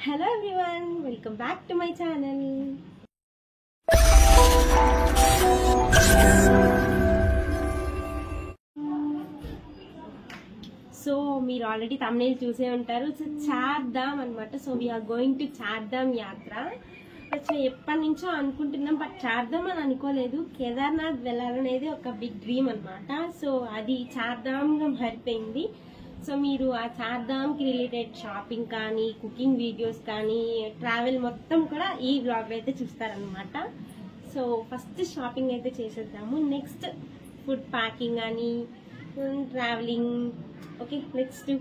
Hello everyone, welcome back to my channel. So మీరు already thumbnail చూసే ఉంటారు. So Chardham అన్నమాట. So we are going to Chardham Yatra. So ఎప్పటి నుంచో అనుకుంటున్నాం, బట్ చార్ధామ్ అని అనుకోలేదు. కేదార్నాథ్ వెళ్ళాలనేది ఒక బిగ్ డ్రీమ్ అన్నమాట. సో అది చార్ధామ్గా మారిపోయింది. సో మీరు ఆ చార్ధామ్కి రిలేటెడ్ షాపింగ్ కానీ, కుకింగ్ వీడియోస్ కానీ, ట్రావెల్ మొత్తం కూడా ఈ బ్లాగ్లో అయితే చూస్తారనమాట. సో ఫస్ట్ షాపింగ్ అయితే చేసేద్దాము. నెక్స్ట్ ఫుడ్ ప్యాకింగ్ అని, travelling. Okay, next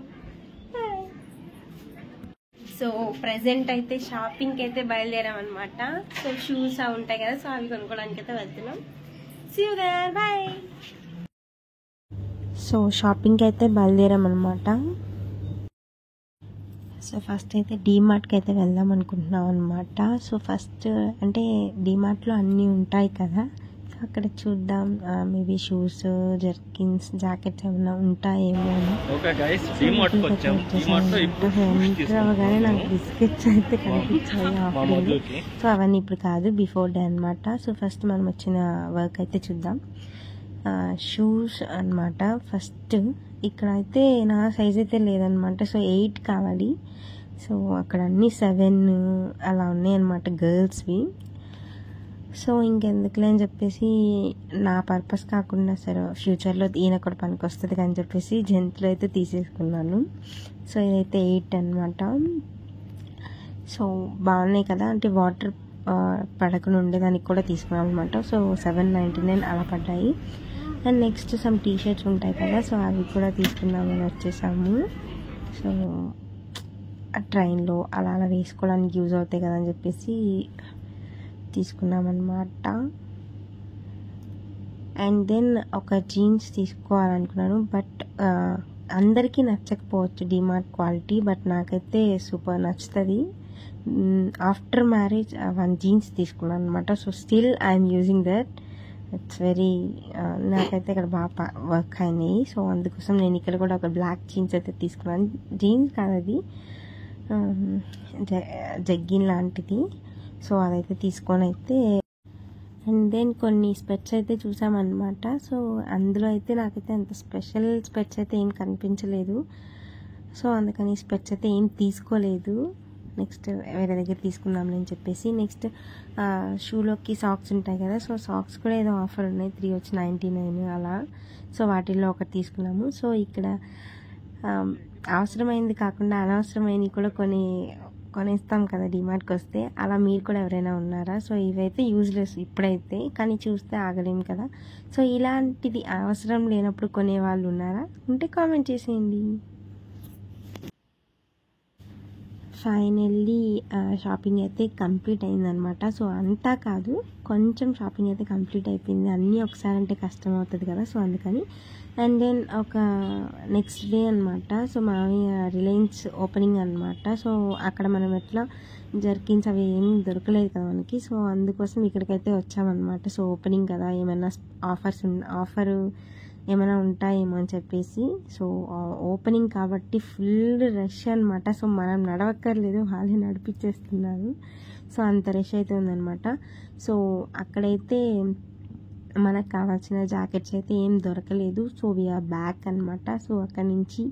so present అయితే షాపింగ్కి అయితే బయలుదేరాం అనమాట. సో షూస్ అవి ఉంటాయి కదా, సో అవి కొనుక్కోవడానికి అయితే వెళ్తున్నాం. See you there, bye. So షాపింగ్కి అయితే బయలుదేరాం అనమాట. సో ఫస్ట్ అయితే డీమార్ట్కి అయితే వెళ్దాం అనుకుంటున్నాం అనమాట. సో ఫస్ట్ అంటే డీమార్ట్లో అన్నీ ఉంటాయి కదా, సో అక్కడ చూద్దాం మేబీ షూస్, జర్కిన్స్, జాకెట్స్ ఏమైనా ఉంటాయేమో అని. ఎంటర్ అవ్వగానే నాకు బిస్కెట్స్ అయితే కనిపించాయి ఆఫర్లు. సో అవన్నీ ఇప్పుడు కాదు, బిఫోర్ డే అనమాట. సో ఫస్ట్ మనం వచ్చిన వర్క్ అయితే చూద్దాం. షూస్ అనమాట. ఫస్ట్ ఇక్కడ అయితే నా సైజ్ అయితే లేదనమాట. సో 8 కావాలి. సో అక్కడ అన్నీ 7 అలా ఉన్నాయి అనమాట గర్ల్స్వి. సో ఇంకెందుకులే అని చెప్పేసి, నా పర్పస్ కాకుండా సరే ఫ్యూచర్లో ఈయన కూడా పనికి వస్తుంది అని చెప్పేసి జంతువులు అయితే తీసేసుకున్నాను. సో ఇదైతే 8 అనమాట. సో బాగున్నాయి కదా, అంటే వాటర్ పడకుండా ఉండేదానికి కూడా తీసుకున్నాం అనమాట. సో 799 అలా పడ్డాయి. And next some T shirts ఉంటాయి కదా, సో అవి కూడా తీసుకుందామని వచ్చేసాము. సో ట్రైన్లో అలా అలా వేసుకోవడానికి యూజ్ అవుతాయి కదా అని చెప్పేసి తీసుకున్నామన్నమాట. అండ్ దెన్ ఒక జీన్స్ తీసుకోవాలనుకున్నాను, బట్ అందరికీ నచ్చకపోవచ్చు డిమార్ట్ క్వాలిటీ, బట్ నాకైతే సూపర్ నచ్చుతుంది. ఆఫ్టర్ మ్యారేజ్ 1 జీన్స్ తీసుకున్నాను అనమాట. So still I'm using that. It's very నాకైతే ఇక్కడ బాగా వర్క్ అయినాయి. సో అందుకోసం నేను ఇక్కడ కూడా ఒక బ్లాక్ జీన్స్ అయితే తీసుకున్నాను. జీన్స్ కాదు, అది జగ్గిన్ లాంటిది. సో అదైతే తీసుకొని అయితే, అండ్ దెన్ కొన్ని స్పెట్స్ అయితే చూసామన్నమాట. సో అందులో అయితే నాకైతే అంత స్పెషల్ స్పెట్స్ అయితే ఏం కనిపించలేదు. సో అందుకని స్పెట్స్ అయితే ఏం తీసుకోలేదు. నెక్స్ట్ వేరే దగ్గర తీసుకుందాంలే అని చెప్పేసి, నెక్స్ట్ షూలోకి సాక్స్ ఉంటాయి కదా, సో సాక్స్ కూడా ఏదో ఆఫర్ ఉన్నాయి, 3 వచ్చి 99 అలా. సో వాటిల్లో ఒకటి తీసుకున్నాము. సో ఇక్కడ అవసరమైంది కాకుండా అనవసరమైనవి కూడా కొనేస్తాం కదా డిమార్ట్కి వస్తే, అలా మీరు కూడా ఎవరైనా ఉన్నారా? సో ఇవైతే యూజ్లెస్ ఇప్పుడైతే, కానీ చూస్తే ఆగలేం కదా. సో ఇలాంటిది అవసరం లేనప్పుడు కొనే వాళ్ళు ఉన్నారా? ఉంటే కామెంట్ చేసేయండి. ఫైనల్లీ షాపింగ్ అయితే కంప్లీట్ అయిందనమాట. సో అంతా కాదు, కొంచెం షాపింగ్ అయితే కంప్లీట్ అయిపోయింది. అన్నీ ఒకసారి అంటే కష్టం అవుతుంది కదా, సో అందుకని. అండ్ దెన్ ఒక నెక్స్ట్ డే అనమాట. సో మామయ్య రిలయన్స్ ఓపెనింగ్ అనమాట. సో అక్కడ మనం ఎట్లా జర్కిన్స్ అవి ఏం దొరకలేదు కదా మనకి, సో అందుకోసం ఇక్కడికైతే వచ్చామన్నమాట. సో ఓపెనింగ్ కదా, ఏమైనా ఆఫర్ ఏమైనా ఉంటాయేమో అని చెప్పేసి. సో ఓపెనింగ్ కాబట్టి ఫుల్ రష్ అనమాట. సో మనం నడవక్కర్లేదు, వాళ్ళే నడిపించేస్తున్నారు. సో అంత రష్ అయితే ఉందన్నమాట. సో అక్కడైతే మనకు కావాల్సిన జాకెట్స్ అయితే ఏం దొరకలేదు. సో వీఆర్ బ్యాక్ అనమాట. సో అక్కడి నుంచి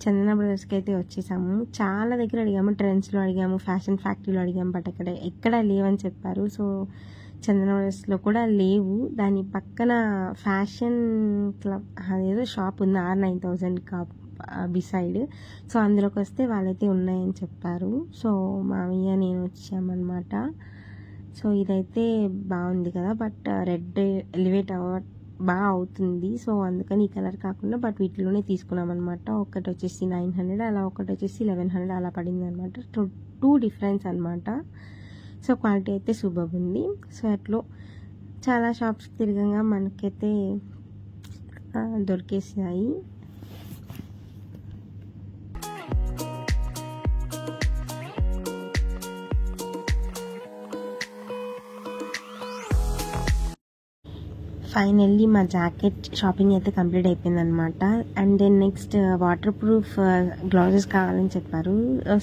చందన బ్రదర్స్కి అయితే వచ్చేసాము. చాలా దగ్గర అడిగాము, ట్రెండ్స్లో అడిగాము, ఫ్యాషన్ ఫ్యాక్టరీలో అడిగాము, బట్ ఎక్కడ లేవని చెప్పారు. సో చందన బ్రదర్స్లో కూడా లేవు. దాని పక్కన ఫ్యాషన్ క్లబ్ అదేదో షాప్ ఉంది, R9000 బిసైడ్. సో అందులోకి వస్తే వాళ్ళైతే ఉన్నాయని చెప్పారు. సో మామయ్య నేను వచ్చామన్నమాట. సో ఇదైతే బాగుంది కదా, బట్ రెడ్ ఎలివేట్ బాగా అవుతుంది. సో అందుకని ఈ కలర్ కాకుండా బట్ వీటిలోనే తీసుకున్నాం అనమాట. ఒకటి వచ్చేసి 900, అలా ఒకటి వచ్చేసి 1100 అలా పడింది అనమాట. 2 డిఫరెన్స్ అనమాట. సో క్వాలిటీ అయితే సూపర్ ఉంది. సో అట్లా చాలా షాప్స్ తిరగంగా మనకైతే దొరికేసాయి. ఫైనల్లీ మా జాకెట్ షాపింగ్ అయితే కంప్లీట్ అయిపోయిందనమాట. And then next waterproof gloves కావాలని చెప్పారు.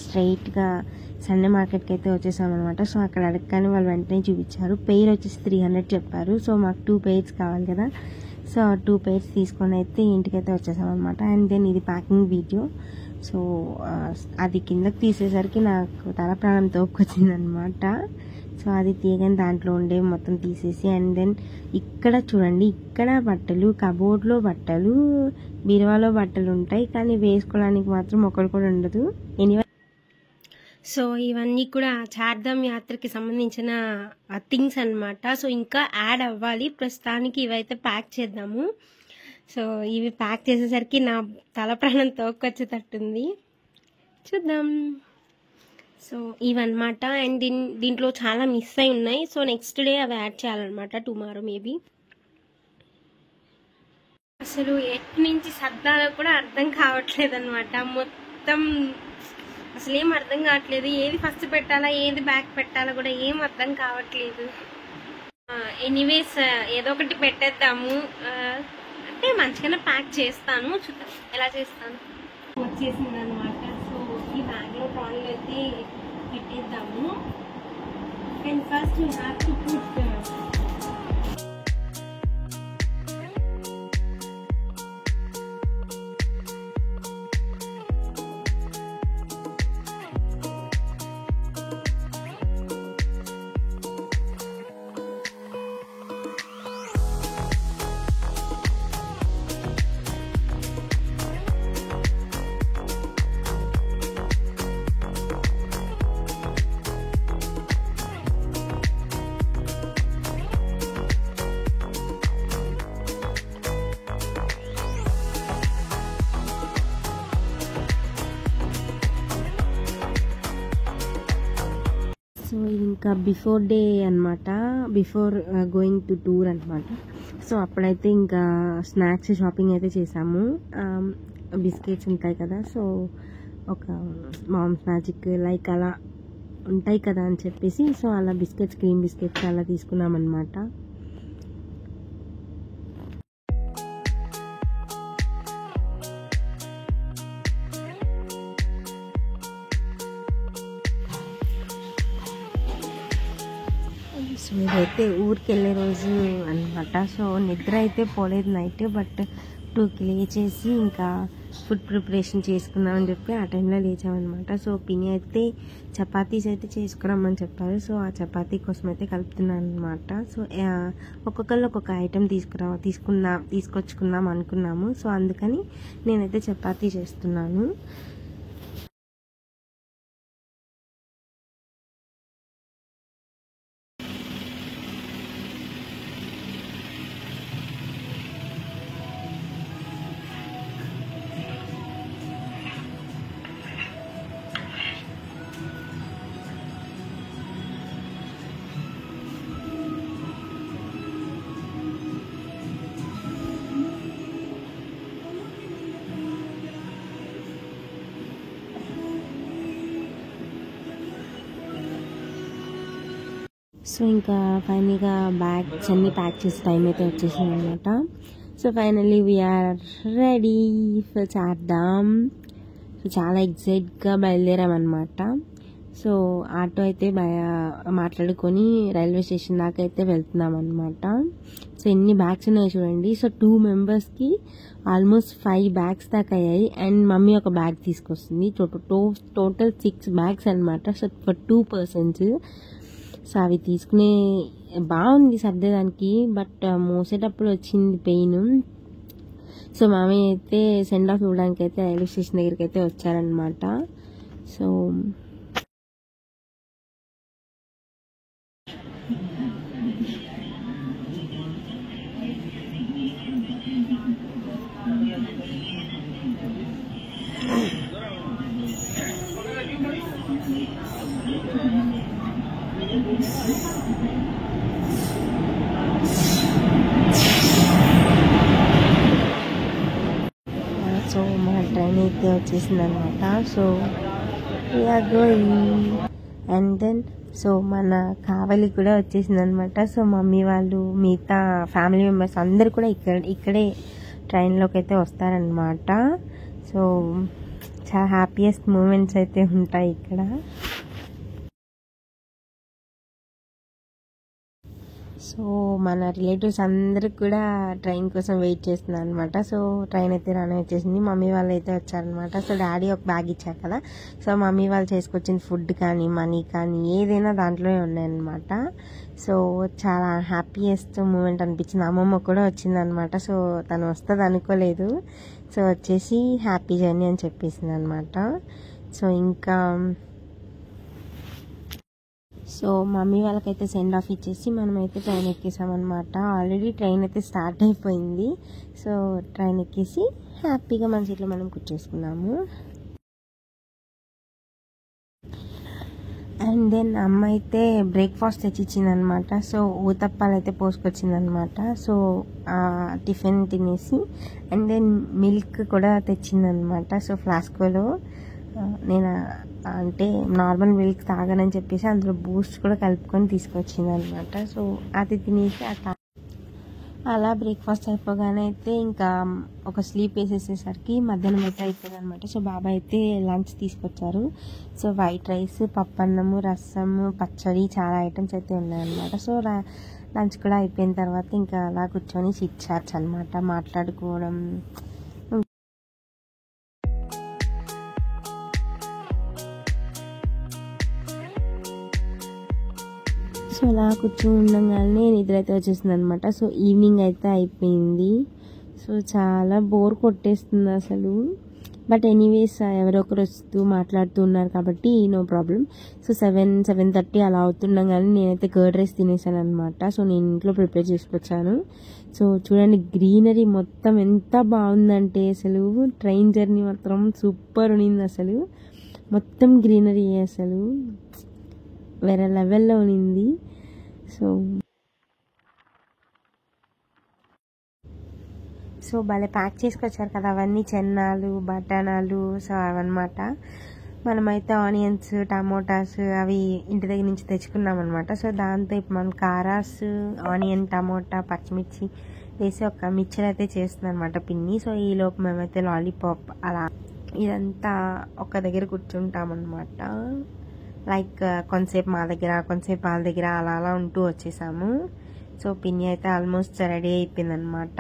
స్ట్రైట్గా సండే మార్కెట్కి అయితే వచ్చేసామన్నమాట. సో అక్కడ అడగగానే వాళ్ళు వెంటనే చూపించారు. పెయిర్ వచ్చేసి 300 చెప్పారు. సో మాకు 2 పెయిర్స్ కావాలి కదా, సో 2 పెయిర్స్ తీసుకొని అయితే ఇంటికైతే వచ్చేసామన్నమాట. అండ్ దెన్ ఇది ప్యాకింగ్ వీడియో. సో అది కిందకి తీసేసరికి నాకు తల ప్రాణం తోపుకొచ్చిందనమాట. సో అది తీయగానే దాంట్లో ఉండే మొత్తం తీసేసి, అండ్ దెన్ ఇక్కడ చూడండి, ఇక్కడ బట్టలు, కబోర్డ్లో బట్టలు, బీరువాలో బట్టలు ఉంటాయి, కానీ వేసుకోవడానికి మాత్రం ఒకటి కూడా ఉండదు. ఎనీవే, సో ఇవన్నీ కూడా చార్ధామ్ యాత్రకి సంబంధించిన థింగ్స్ అన్నమాట. సో ఇంకా యాడ్ అవ్వాలి. ప్రస్తుతానికి ఇవైతే ప్యాక్ చేద్దాము. సో ఇవి ప్యాక్ చేసేసరికి నా తల ప్రాణం తోక్కొచ్చేటట్టుంది. చూద్దాం. సో ఇవన్నమాట. అండ్ దీంట్లో చాలా మిస్ అయి ఉన్నాయి. సో నెక్స్ట్ డే అవి యాడ్ చేయాలన్నమాట, టుమారో మేబీ. అసలు ఎటు నుంచి సర్దాలో కూడా అర్థం కావట్లేదు అనమాట. మొత్తం అసలు ఏం అర్థం కావట్లేదు. ఏది ఫస్ట్ పెట్టాలా, ఏది బ్యాక్ పెట్టాలా కూడా ఏం అర్థం కావట్లేదు. ఎనీవేస్ ఏదో ఒకటి పెట్టేద్దాము. అంటే మంచిగానే ప్యాక్ చేస్తాను, చూద్దాం ఎలా చేస్తాను. వచ్చేసింది అనమాట. సో ఈ బ్యాగ్లో ట్రాలీలో అయితే పెట్టేద్దాము. And first you have to put so ఇది ఇంకా బిఫోర్ డే అనమాట, బిఫోర్ గోయింగ్ టు టూర్ అనమాట. సో అప్పుడైతే ఇంకా స్నాక్స్ షాపింగ్ అయితే చేసాము. బిస్కెట్స్ ఉంటాయి కదా, సో ఒక మామ్స్ మ్యాజిక్ లైక్ అలా ఉంటాయి కదా అని చెప్పేసి, సో అలా బిస్కెట్స్, క్రీమ్ బిస్కెట్స్ అలా తీసుకున్నాం అనమాట. సో ఇదైతే ఊరికి వెళ్ళే రోజు అనమాట. సో నిద్ర అయితే పోలేదు నైట్, బట్ 2కి లేచేసి ఇంకా ఫుడ్ ప్రిపరేషన్ చేసుకుందామని చెప్పి ఆ టైంలో లేచామన్నమాట. సో పిన్ని అయితే చపాతీస్ అయితే చేసుకురమ్మని చెప్పారు. సో ఆ చపాతీ కోసం అయితే కలుపుతున్నాను అనమాట. సో ఒక్కొక్కళ్ళు ఒక్కొక్క ఐటెం తీసుకొచ్చుకుందాం అనుకున్నాము. సో అందుకని నేనైతే చపాతీ చేస్తున్నాను. సో ఇంకా ఫైనల్గా బ్యాగ్స్ అన్నీ ప్యాక్ చేసే టైం అయితే వచ్చేసింది అనమాట. So finally we are ready for Chardham. So చాలా ఎగ్జైట్గా బయలుదేరామన్నమాట. సో ఆటో అయితే మాట్లాడుకొని రైల్వే స్టేషన్ దాకా అయితే వెళ్తున్నాం అనమాట. సో ఎన్ని బ్యాగ్స్ ఉన్నాయో చూడండి. సో 2 మెంబర్స్కి ఆల్మోస్ట్ 5 బ్యాగ్స్ దాకా అయ్యాయి. అండ్ మమ్మీ ఒక బ్యాగ్ తీసుకొస్తుంది. టోటల్ 6 బ్యాగ్స్ అనమాట. So for 2 persons. సో అవి తీసుకునే బాగుంది సర్దేదానికి, బట్ మోసేటప్పుడు వచ్చింది పెయిన్. సో మామయ్య అయితే సెండ్ ఆఫ్ ఇవ్వడానికి అయితే రైల్వే స్టేషన్ దగ్గరికి అయితే వచ్చారనమాట. సో మన ట్రైన్ అయితే వచ్చేసింది అనమాట. So we are going. And then so మన కావలి కూడా వచ్చేసింది అనమాట. సో మమ్మీ వాళ్ళు మిగతా ఫ్యామిలీ మెంబర్స్ అందరు కూడా ఇక్కడే ట్రైన్లోకి అయితే వస్తారనమాట. సో చాలా హ్యాపీయెస్ట్ మూమెంట్స్ అయితే ఉంటాయి ఇక్కడ. సో మన రిలేటివ్స్ అందరూ కూడా ట్రైన్ కోసం వెయిట్ చేస్తున్నారు అనమాట. సో ట్రైన్ అయితే రానే వచ్చేసింది. మమ్మీ వాళ్ళు అయితే వచ్చారనమాట. సో డాడీ ఒక బ్యాగ్ ఇచ్చారు కదా, సో మమ్మీ వాళ్ళు చేసుకొచ్చిన ఫుడ్ కానీ మనీ కానీ ఏదైనా దాంట్లోనే ఉన్నాయన్నమాట. సో చాలా హ్యాపీయెస్ట్ మూమెంట్ అనిపించింది. అమ్మమ్మ కూడా వచ్చిందనమాట. సో తను వస్తుంది అనుకోలేదు. సో వచ్చేసి హ్యాపీ జర్నీ అని చెప్పేసింది అనమాట. సో ఇంకా సో మమ్మీ వాళ్ళకైతే సెండ్ ఆఫ్ ఇచ్చేసి మనమైతే ట్రైన్ ఎక్కేసామన్నమాట. ఆల్రెడీ ట్రైన్ అయితే స్టార్ట్ అయిపోయింది. సో ట్రైన్ ఎక్కేసి హ్యాపీగా మన సీట్లో మనం కూర్చేసుకున్నాము. అండ్ దెన్ అమ్మ అయితే బ్రేక్ఫాస్ట్ తెచ్చిచ్చిందనమాట. సో ఊతప్పాలు అయితే పోసుకొచ్చిందనమాట. సో టిఫిన్ తినేసి అండ్ దెన్ మిల్క్ కూడా తెచ్చిందనమాట. సో ఫ్లాస్కోలో నేను అంటే నార్మల్ మిల్క్ తాగనని చెప్పేసి అందులో బూస్ట్ కూడా కలుపుకొని తీసుకొచ్చింది అనమాట. సో అది తినేసి అలా బ్రేక్ఫాస్ట్ అయిపోగానే అయితే ఇంకా ఒక స్లీప్ వేసేసేసరికి మధ్యాహ్నం అయితే అయిపోయింది అనమాట. సో బాబాయ్ అయితే లంచ్ తీసుకొచ్చారు. సో వైట్ రైస్, పప్పన్నము, రసము, పచ్చడి చాలా ఐటమ్స్ అయితే ఉన్నాయన్నమాట. సో లంచ్ కూడా అయిపోయిన తర్వాత ఇంకా అలా కూర్చొని చిట్ చాట్స్ అనమాట మాట్లాడుకోవడం. సో అలా కూర్చొని ఉండగానే నిద్ర అయితే వచ్చేసింది అనమాట. సో ఈవినింగ్ అయితే అయిపోయింది. సో చాలా బోర్ కొట్టేస్తుంది అసలు. బట్ ఎనీవేస్ ఎవరో ఒకరు వస్తూ మాట్లాడుతూ ఉన్నారు కాబట్టి నో ప్రాబ్లం. సో 7:30 అలా అవుతుండగానే నేనైతే కర్డ్ రైస్ తినేసాను అనమాట. సో నేను ఇంట్లో ప్రిపేర్ చేసుకొచ్చాను. సో చూడండి గ్రీనరీ మొత్తం ఎంత బాగుందంటే అసలు ట్రైన్ జర్నీ మాత్రం సూపర్ ఉన్నింది. అసలు మొత్తం గ్రీనరీ అసలు వేరే లెవెల్లో ఉన్నింది. సో భలే ప్యాక్ చేసుకొచ్చారు కదా అవన్నీ, చెన్నాలు, బఠానాలు. సో అవన్నమాట. మనమైతే ఆనియన్స్, టమోటాస్ అవి ఇంటి దగ్గర నుంచి తెచ్చుకున్నాం అనమాట. సో దాంతో ఇప్పుడు మనం కారాస్, ఆనియన్, టమోటా, పచ్చిమిర్చి వేసి ఒక మిక్చర్ అయితే చేస్తుంది అనమాట పిన్ని. సో ఈలోపు మేమైతే లాలీపాప్ అలా ఇదంతా ఒక దగ్గర కూర్చుంటామన్నమాట. లైక్ కొంతసేపు మా దగ్గర కొంతసేపు వాళ్ళ దగ్గర అలా అలా ఉంటూ వచ్చేసాము. సో పిన్ని అయితే ఆల్మోస్ట్ రెడీ అయిపోయింది అనమాట.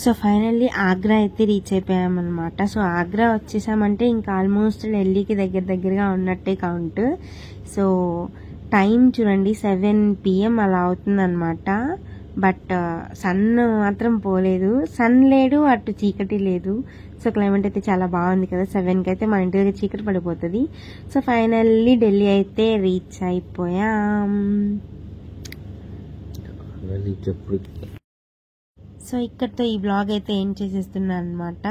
సో ఫైనల్లీ ఆగ్రా అయితే రీచ్ అయిపోయామన్నమాట. సో ఆగ్రా వచ్చేసామంటే ఇంకా ఆల్మోస్ట్ ఢిల్లీకి దగ్గరగా ఉన్నట్టే కౌంట్. సో టైం చూడండి 7 PM అలా అవుతుందన్నమాట. బట్ సన్ మాత్రం పోలేదు, సన్ లేడు అటు చీకటి లేదు. సో క్లైమేట్ అయితే చాలా బాగుంది కదా. 7కి అయితే మన ఇంటి దగ్గర చీకటి పడిపోతుంది. సో ఫైనల్లీ ఢిల్లీ అయితే రీచ్ అయిపోయాం. సో ఇక్కడితో ఈ బ్లాగ్ అయితే ఎండ్ చేసేస్తున్నాను అనమాట.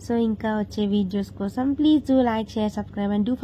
సో ఇంకా వచ్చే వీడియోస్ కోసం please do like, share, subscribe and do